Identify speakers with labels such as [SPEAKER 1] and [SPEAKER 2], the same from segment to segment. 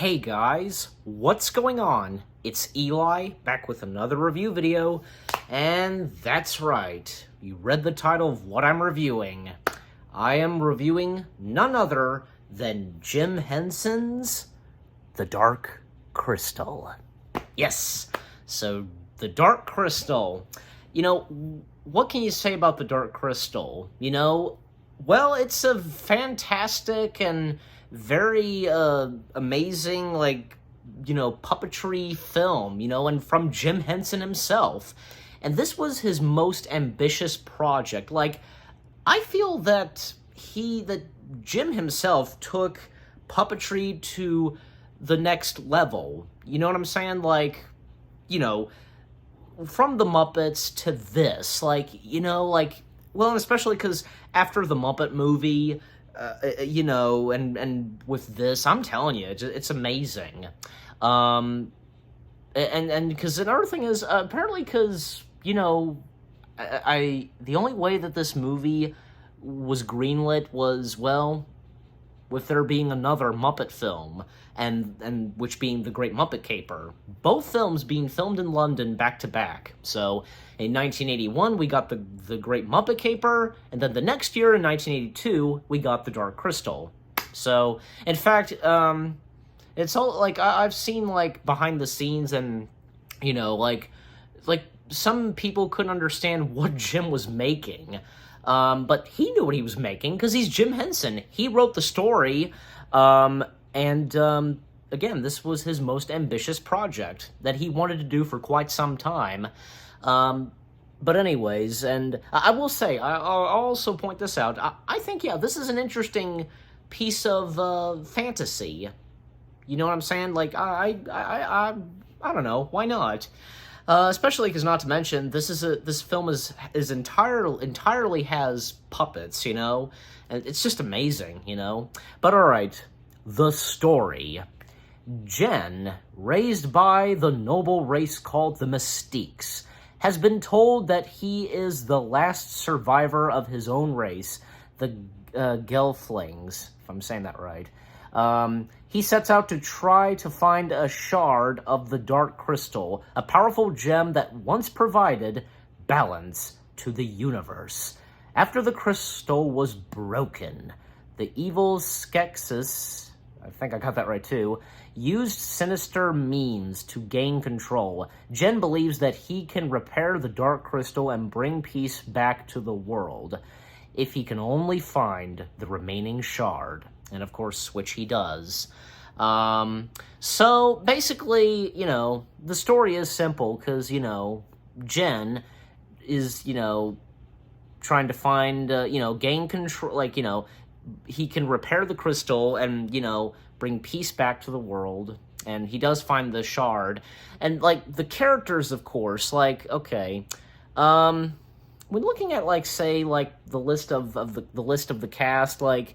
[SPEAKER 1] Hey guys, what's going on? It's Eli, back with another review video, and that's right, you read the title of what I'm reviewing. I am reviewing none other than Jim Henson's The Dark Crystal. Yes, so The Dark Crystal. What can you say about The Dark Crystal? Well, it's a fantastic and very amazing, puppetry film, and from Jim Henson himself. And this was his most ambitious project. I feel that Jim himself took puppetry to the next level. You know what I'm saying? From the Muppets to this, well, and especially because after the Muppet movie, and with this, I'm telling you, it's amazing. And because another thing is, apparently because, the only way that this movie was greenlit was, well, with there being another Muppet film, and which being The Great Muppet Caper. Both films being filmed in London back-to-back. So, in 1981, we got the Great Muppet Caper, and then the next year, in 1982, we got The Dark Crystal. So, in fact, it's all, I've seen, behind the scenes, and, some people couldn't understand what Jim was making. But he knew what he was making, because he's Jim Henson. He wrote the story, again, this was his most ambitious project that he wanted to do for quite some time. But anyways, and I will say, I'll also point this out, I think, yeah, this is an interesting piece of fantasy. You know what I'm saying? I don't know, why not? Especially because, not to mention, this film is entirely has puppets, and it's just amazing, But alright, the story. Jen, raised by the noble race called the Mystiques, has been told that he is the last survivor of his own race, the Gelflings, if I'm saying that right. He sets out to try to find a shard of the Dark Crystal, a powerful gem that once provided balance to the universe. After the crystal was broken, the evil Skeksis, I think I got that right too, used sinister means to gain control. Jen believes that he can repair the Dark Crystal and bring peace back to the world, if he can only find the remaining shard. And of course, which he does. So basically, the story is simple, because, Jen is, trying to find, gain control, he can repair the crystal and, bring peace back to the world, and he does find the shard. And, the characters, of course, okay, when looking at, say, the list of the cast, I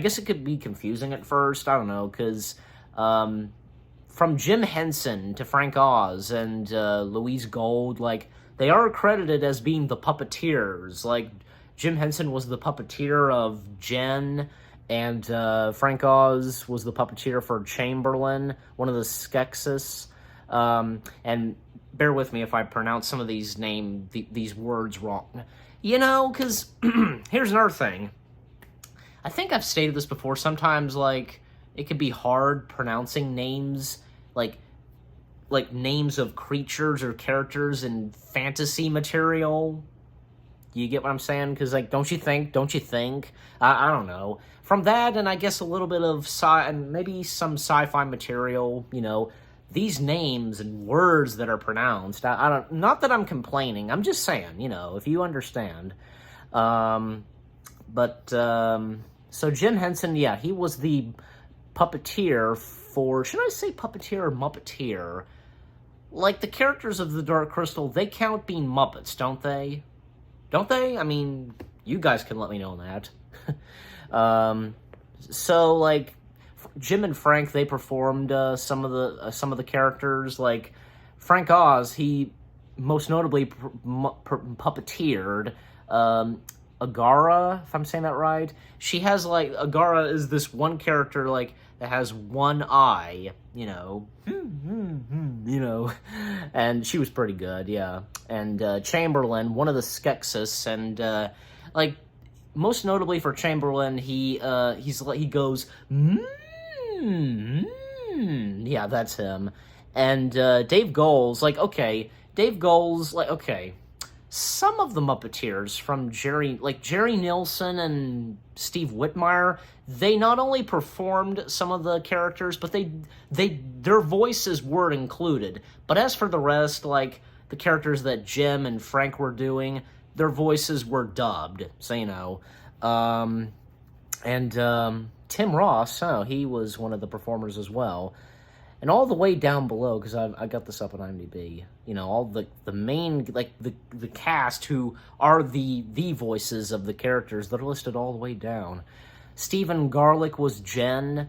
[SPEAKER 1] guess it could be confusing at first, I don't know, because, from Jim Henson to Frank Oz and, Louise Gold, they are credited as being the puppeteers, Jim Henson was the puppeteer of Jen, and, Frank Oz was the puppeteer for Chamberlain, one of the Skeksis, and bear with me if I pronounce some of these these words wrong, because, here's another thing. I think I've stated this before, sometimes, it can be hard pronouncing names, like names of creatures or characters in fantasy material. You get what I'm saying? Because, don't you think? I don't know. From that, and I guess a little bit of and maybe some sci-fi material, these names and words that are pronounced, I don't, not that I'm complaining, I'm just saying, if you understand. So Jim Henson, yeah, he was the puppeteer for, should I say puppeteer or Muppeteer? The characters of the Dark Crystal, they count being Muppets, don't they? Don't they? I mean, you guys can let me know that. So, Jim and Frank, they performed some of the characters. Frank Oz, he most notably puppeteered Agara, if I'm saying that right. She has, like, Agara is this one character, like, that has one eye, you know, and she was pretty good, yeah. And Chamberlain, one of the Skeksis, and like, most notably for Chamberlain, he goes, yeah, that's him. And Dave Goelz, like, okay, Dave Goelz, like, okay, some of the Muppeteers from Jerry Nilsson and Steve Whitmire, they not only performed some of the characters, but their voices were included. But as for the rest, like the characters that Jim and Frank were doing, their voices were dubbed. So, you know, Tim Ross, oh, he was one of the performers as well. And all the way down below, because I got this up on IMDb, you know, all the main, like, the cast who are the voices of the characters that are listed all the way down. Stephen Garlick was Jen.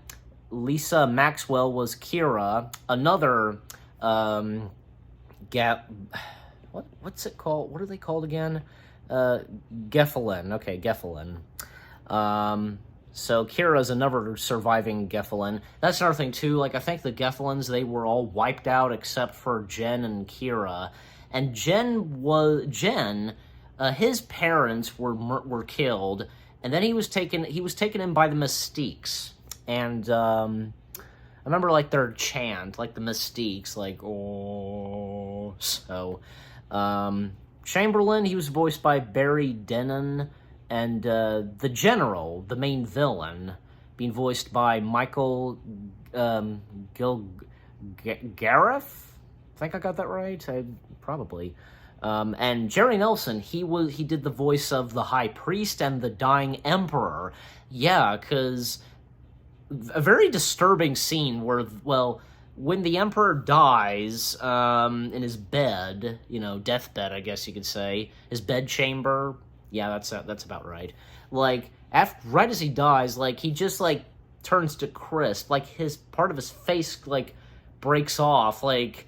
[SPEAKER 1] Lisa Maxwell was Kira. Another, what's it called? What are they called again? Geffelin. Okay, Geffelin. So Kira's another surviving Geffelin. That's another thing, too. Like, I think the Geffelins, they were all wiped out except for Jen and Kira. And his parents were killed, and then he was taken in by the Mystiques. And I remember, like, their chant, like the Mystiques, like, oh. So Chamberlain, he was voiced by Barry Dennen. And the General, the main villain, being voiced by Michael Gilgareth? I think I got that right. Probably. And Jerry Nelson, he did the voice of the High Priest and the Dying Emperor. Yeah, because a very disturbing scene where, well, when the Emperor dies in his bed, you know, deathbed, I guess you could say, his bedchamber. Yeah, that's about right. Like, right as he dies, like, he just, like, turns to crisp. Like, part of his face, like, breaks off. Like,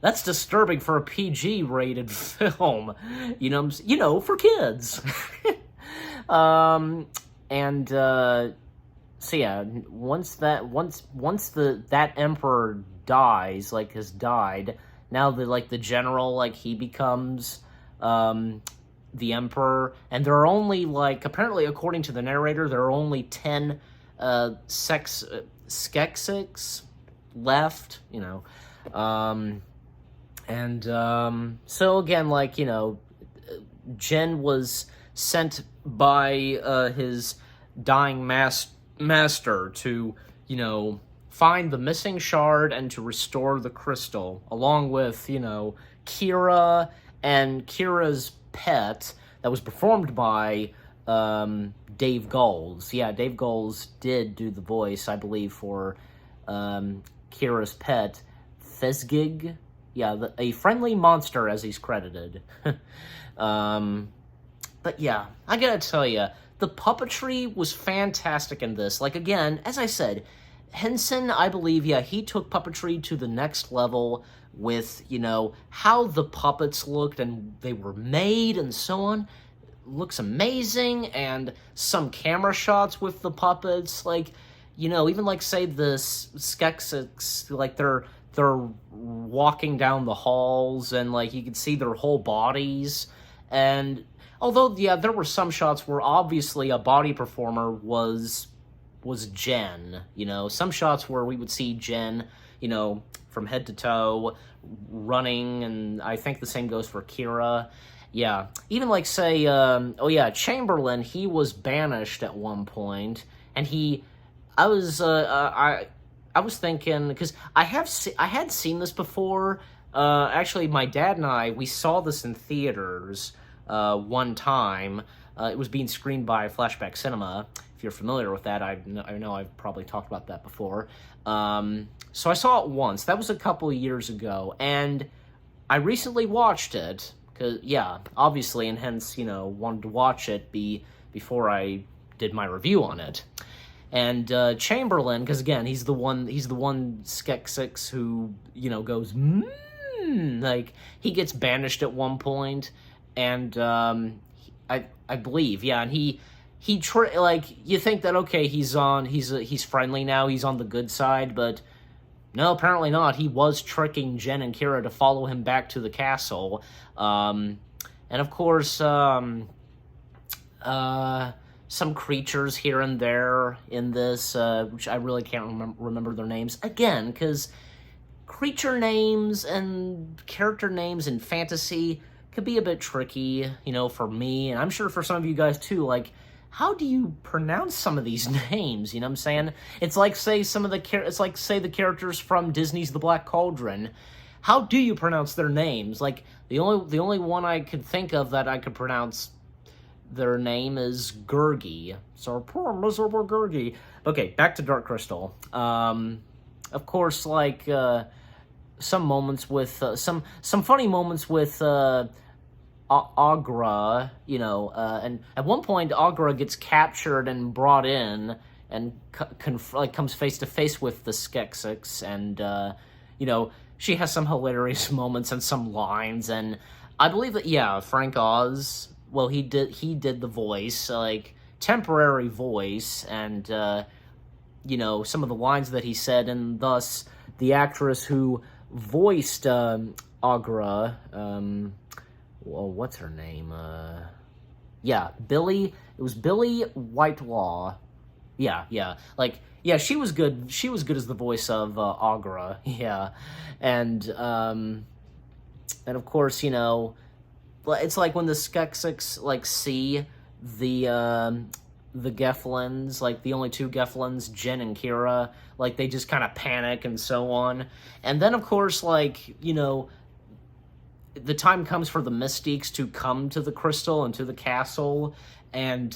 [SPEAKER 1] that's disturbing for a PG-rated film. For kids. So yeah, once that emperor dies, like, has died, now the general, like, he becomes the emperor, and there are only, like, apparently according to the narrator, there are only 10 Skeksis left, you know. So again, like, you know, Jen was sent by his dying master to, you know, find the missing shard and to restore the crystal, along with, you know, Kira and Kira's pet that was performed by Dave Goelz. Yeah, Dave Goelz did do the voice, I believe, for Kira's pet, Thesgig. Yeah, a friendly monster, as he's credited. But yeah, I gotta tell you, the puppetry was fantastic in this. Like, again, as I said, Henson, I believe, yeah, he took puppetry to the next level with, you know, how the puppets looked and they were made and so on. Looks amazing, and some camera shots with the puppets, like, you know, even, like, say, the Skeksis, like, they're walking down the halls, and, like, you can see their whole bodies, and although, yeah, there were some shots where obviously a body performer was Jen, you know, some shots where we would see Jen, you know, from head to toe, running, and I think the same goes for Kira. Yeah, even, like, say, Chamberlain, he was banished at one point, and I was thinking, because I had seen this before. Actually, my dad and I, we saw this in theaters one time. It was being screened by Flashback Cinema. If you're familiar with that, I know I've probably talked about that before. So I saw it once. That was a couple of years ago, and I recently watched it. Cause, yeah, obviously, and hence, you know, wanted to watch it before I did my review on it. And Chamberlain, because again, he's the one Skeksis who, you know, goes, like, he gets banished at one point, and I believe, yeah, and like, you think that, okay, he's friendly now, he's on the good side, but no, apparently not. He was tricking Jen and Kira to follow him back to the castle. And of course, some creatures here and there in this, which I really can't remember their names. Again, because creature names and character names in fantasy could be a bit tricky, for me, and I'm sure for some of you guys too. Like, how do you pronounce some of these names? You know what I'm saying? It's like, say, the characters from Disney's The Black Cauldron. How do you pronounce their names? Like, the only one I could think of that I could pronounce their name is Gurgi. So, poor miserable Gurgi. Okay, back to Dark Crystal. Of course, like, some moments with, some funny moments with, Aughra, and at one point Aughra gets captured and brought in and comes face to face with the Skeksis, and she has some hilarious moments and some lines, and I believe that Frank Oz, well, he did the voice, like temporary voice, and some of the lines that he said, and thus the actress who voiced Aughra, well, what's her name? Billy. It was Billy Whitelaw. Yeah. Like, yeah, she was good. She was good as the voice of Aughra. Yeah, and of course, it's like when the Skeksis like see the Geflins, like the only two Geflins, Jen and Kira, like they just kind of panic and so on, and then of course, like, the time comes for the Mystiques to come to the crystal and to the castle, and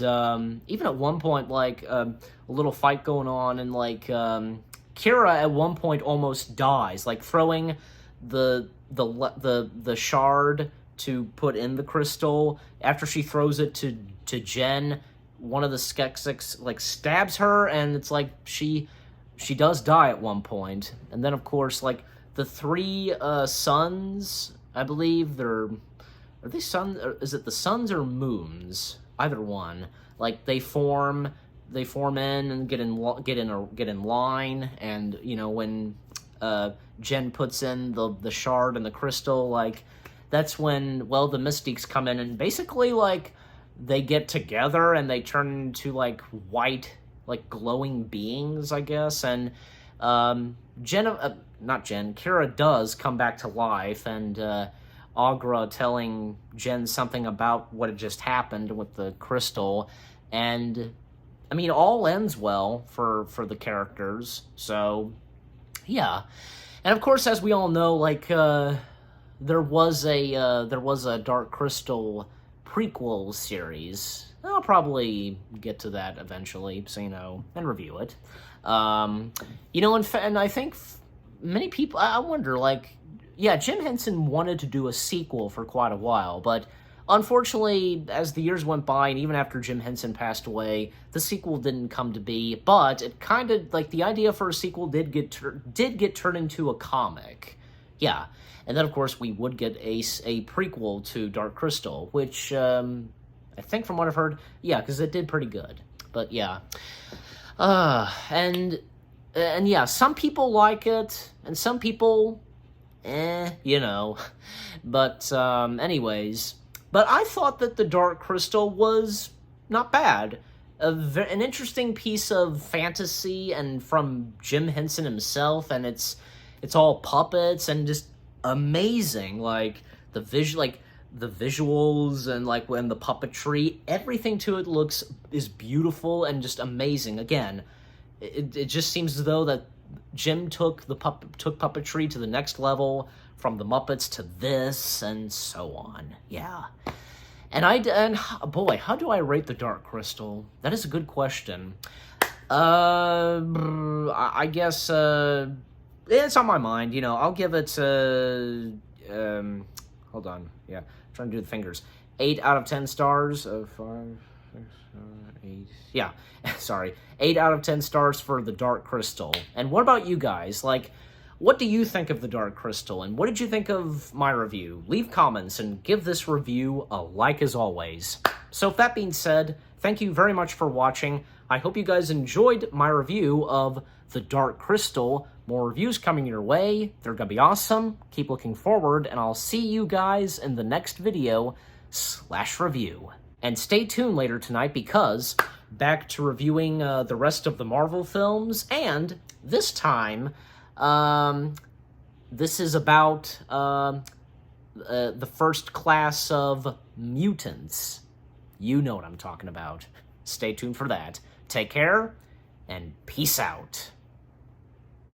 [SPEAKER 1] even at one point, like, a little fight going on, and like Kira at one point almost dies, like throwing the shard to put in the crystal. After she throws it to Jen, one of the Skeksis like stabs her, and it's like she does die at one point. And then of course, like, the three sons, I believe are they suns? Is it the suns or moons? Either one. Like, they form in and get in line, and when Jen puts in the shard and the crystal, like, that's when, well, the Mystiques come in and basically, like, they get together and they turn into like white, like, glowing beings, I guess, and Kira does come back to life, and Aughra telling Jen something about what had just happened with the crystal, and I mean, all ends well for the characters. So yeah, and of course, as we all know, like, there was a Dark Crystal prequel series. I'll probably get to that eventually, so and review it. And I think many people, I wonder, like, Jim Henson wanted to do a sequel for quite a while, but unfortunately, as the years went by, and even after Jim Henson passed away, the sequel didn't come to be, but it kind of, like, the idea for a sequel did get turned into a comic. Yeah, and then, of course, we would get a prequel to Dark Crystal, which, I think from what I've heard, because it did pretty good. But, yeah. And yeah, some people like it, and some people, But, anyways. But I thought that the Dark Crystal was not bad. An interesting piece of fantasy, and from Jim Henson himself, and it's all puppets, and just amazing, like, the visuals, and like when the puppetry, everything to it is beautiful and just amazing. Again, it just seems as though that Jim took puppetry to the next level, from the Muppets to this, and so on. Yeah. And boy, how do I rate the Dark Crystal? That is a good question. I guess it's on my mind. I'll give it hold on. Yeah, I'm trying to do the fingers. 8 out of 10 stars. 5, 6, 7, 8. Yeah, sorry. 8 out of 10 stars for the Dark Crystal. And what about you guys? Like, what do you think of the Dark Crystal, and what did you think of my review? Leave comments and give this review a like as always. So with that being said, thank you very much for watching. I hope you guys enjoyed my review of The Dark Crystal. More reviews coming your way. They're gonna be awesome. Keep looking forward, and I'll see you guys in the next video / review. And stay tuned later tonight because back to reviewing the rest of the Marvel films, and this time, this is about the first class of mutants. You know what I'm talking about. Stay tuned for that. Take care, and peace out.